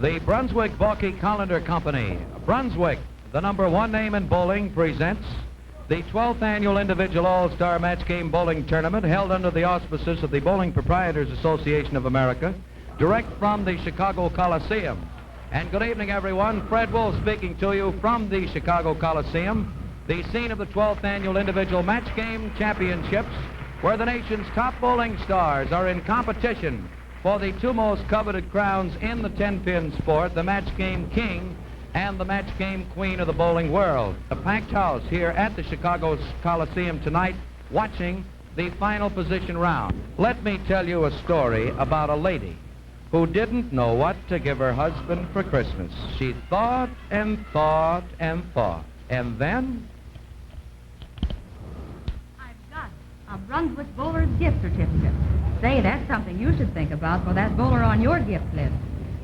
The Brunswick Balky Colander Company, Brunswick, the #1 name in bowling, presents the 12th Annual Individual All-Star Match Game Bowling Tournament held under the auspices of the Bowling Proprietors Association of America, direct from the Chicago Coliseum. And good evening, everyone. Fred Wolf speaking to you from the Chicago Coliseum, the scene of the 12th Annual Individual Match Game Championships, where the nation's top bowling stars are in competition for the two most coveted crowns in the 10-pin sport, the Match Game King and the Match Game Queen of the bowling world. A packed house here at the Chicago Coliseum tonight watching the final position round. Let me tell you a story about a lady who didn't know what to give her husband for Christmas. She thought and thought and thought, and then... I've got a Brunswick Bowler's gift certificate. Say, that's something you should think about for that bowler on your gift list.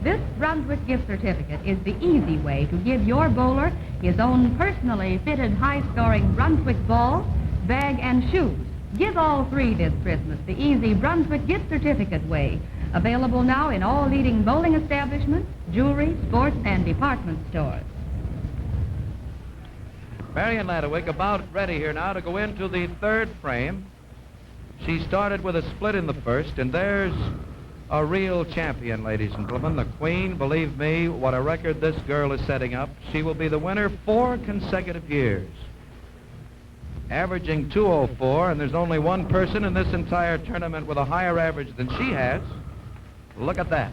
This Brunswick gift certificate is the easy way to give your bowler his own personally fitted high-scoring Brunswick ball, bag, and shoes. Give all three this Christmas the easy Brunswick gift certificate way. Available now in all leading bowling establishments, jewelry, sports, and department stores. Marion Ladewig about ready here now to go into the third frame. She started with a split in the first, and there's a real champion, ladies and gentlemen. The Queen, believe me, what a record this girl is setting up. She will be the winner 4 consecutive years, averaging 204, and there's only one person in this entire tournament with a higher average than she has. Look at that.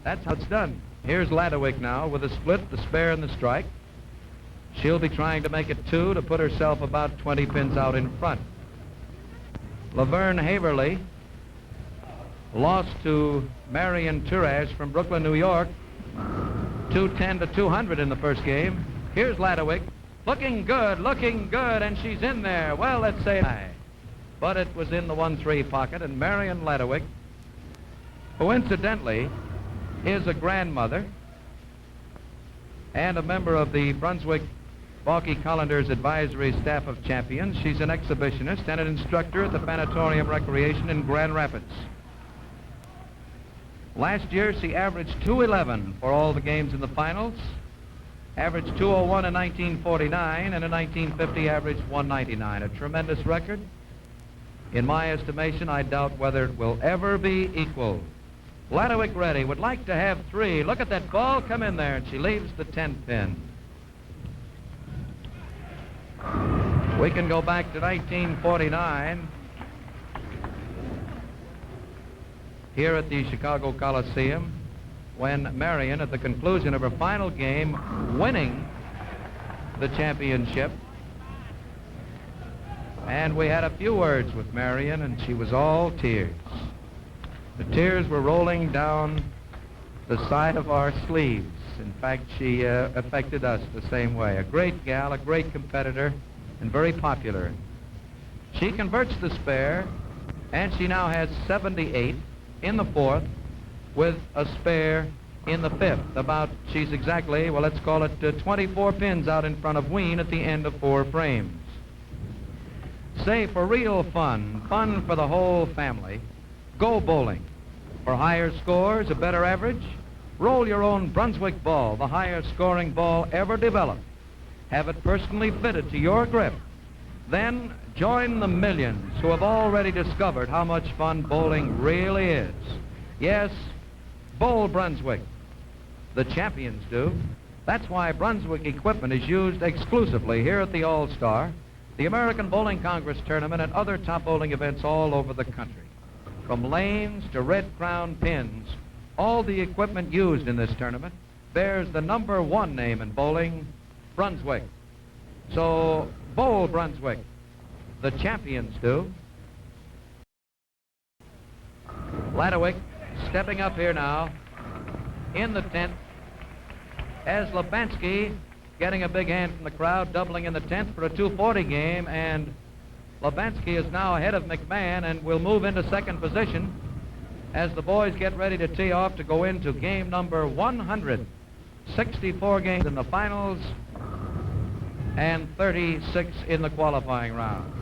That's how it's done. Here's Ladewig now with a split, the spare, and the strike. She'll be trying to make it 2 to put herself about 20 pins out in front. Laverne Haverly lost to Marion Turash from Brooklyn, New York, 210 to 200 in the first game. Here's Ladewig, looking good, and she's in there. Well, let's say high. But it was in the 1-3 pocket, and Marion Ladewig, who incidentally is a grandmother and a member of the Brunswick Balky Colander's advisory staff of champions. She's an exhibitionist and an instructor at the Fanatorium Recreation in Grand Rapids. Last year, she averaged 211 for all the games in the finals, averaged 201 in 1949, and in 1950 averaged 199. A tremendous record. In my estimation, I doubt whether it will ever be equaled. Ladewig ready, would like to have 3. Look at that ball come in there, and she leaves the 10th pin. We can go back to 1949. Here at the Chicago Coliseum, when Marion, at the conclusion of her final game, winning the championship, and we had a few words with Marion, and she was all tears. The tears were rolling down the side of our sleeves. In fact, she affected us the same way. A great gal, a great competitor, and very popular. She converts the spare, and she now has 78 in the 4th with a spare in the 5th. She's exactly, well, let's call it 24 pins out in front of Wien at the end of 4 frames. Say, for real fun for the whole family, go bowling. For higher scores, a better average, roll your own Brunswick ball, the highest scoring ball ever developed. Have it personally fitted to your grip. Then join the millions who have already discovered how much fun bowling really is. Yes, bowl Brunswick. The champions do. That's why Brunswick equipment is used exclusively here at the All-Star, the American Bowling Congress Tournament, and other top bowling events all over the country. From lanes to red crown pins, all the equipment used in this tournament bears the #1 name in bowling, Brunswick. So, bowl Brunswick. The champions do. Ladewig stepping up here now in the 10th, as Lebansky getting a big hand from the crowd, doubling in the 10th for a 240 game, and Lebansky is now ahead of McMahon and will move into second position as the boys get ready to tee off to go into game number 100. 64 games in the finals and 36 in the qualifying rounds.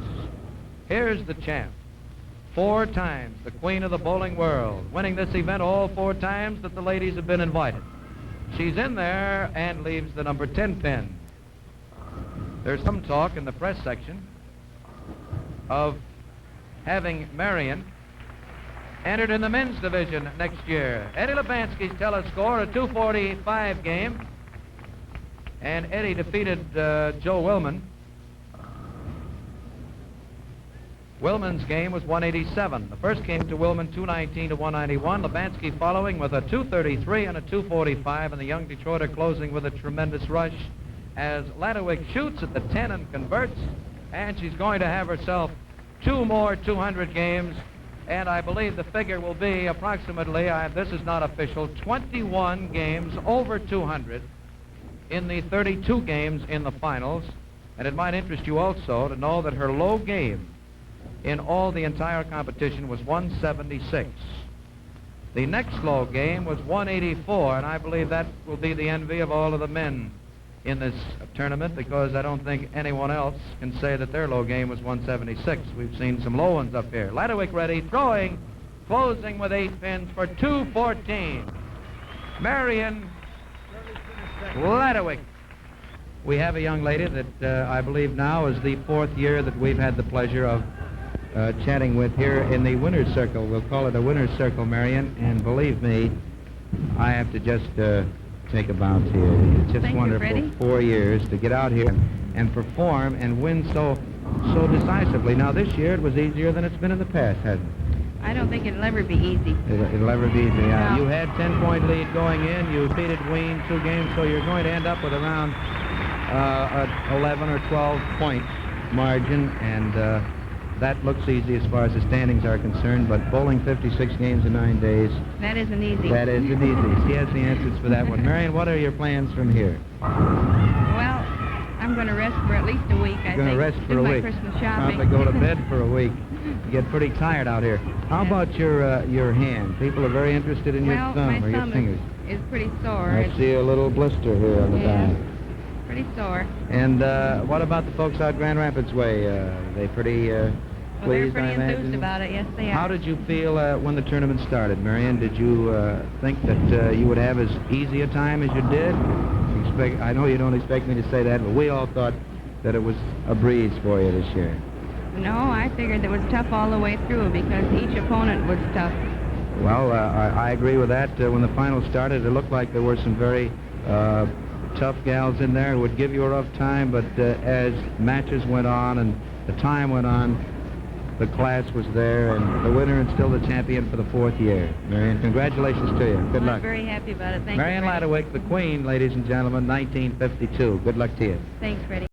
Here's the champ. 4 times the queen of the bowling world, winning this event all 4 times that the ladies have been invited. She's in there and leaves the number 10 pin. There's some talk in the press section of having Marion entered in the men's division next year. Eddie Lubansky's telescore, a 2:45 game, and Eddie defeated Joe Willman. Willman's game was 187. The first came to Willman 219 to 191. Lubansky following with a 233 and a 245, and the young Detroiter closing with a tremendous rush as Ladewig shoots at the 10 and converts, and she's going to have herself 2 more 200 games, and I believe the figure will be approximately, this is not official, 21 games over 200 in the 32 games in the finals. And it might interest you also to know that her low game in all the entire competition was 176. The next low game was 184, and I believe that will be the envy of all of the men in this tournament, because I don't think anyone else can say that their low game was 176. We've seen some low ones up here. Ladewig ready, throwing, closing with 8 pins for 214. Marion Ladewig. We have a young lady that I believe now is the 4th year that we've had the pleasure of chatting with here in the winner's circle. We'll call it a winner's circle, Marion, and believe me, I have to just take a bounce here. It's just wonderful. 4 years to get out here and perform and win so decisively. Now, this year it was easier than it's been in the past, hasn't it? I don't think it'll ever be easy. It'll ever be easy. No. You had 10-point lead going in. You defeated Ween 2 games, so you're going to end up with around an 11 or 12-point margin, and that looks easy as far as the standings are concerned, but bowling 56 games in 9 days... That isn't easy. That isn't easy. She has the answers for that one. Marion, what are your plans from here? Well, I'm going to rest for at least a week, I think. Going to rest for do a my week. Christmas shopping. Probably go to bed for a week. You get pretty tired out here. How about your hand? People are very interested in your thumb or your fingers. Is pretty sore. I see a little blister here on the back. Pretty sore. And what about the folks out Grand Rapids way? They pretty pleased, they're I pretty imagine? enthused about it. Yes, they are. How did you feel when the tournament started, Marion? Did you think that you would have as easy a time as you did? I know you don't expect me to say that, but we all thought that it was a breeze for you this year. No, I figured it was tough all the way through because each opponent was tough. Well, I agree with that. When the final started, it looked like there were some very tough gals in there who would give you a rough time, but as matches went on and the time went on, the class was there, and the winner and still the champion for the 4th year. Marion, congratulations to you. Good luck. I'm very happy about it. Thank Marion you, Freddie. Ladewig, the Queen, ladies and gentlemen, 1952. Good luck to you. Thanks, Freddie.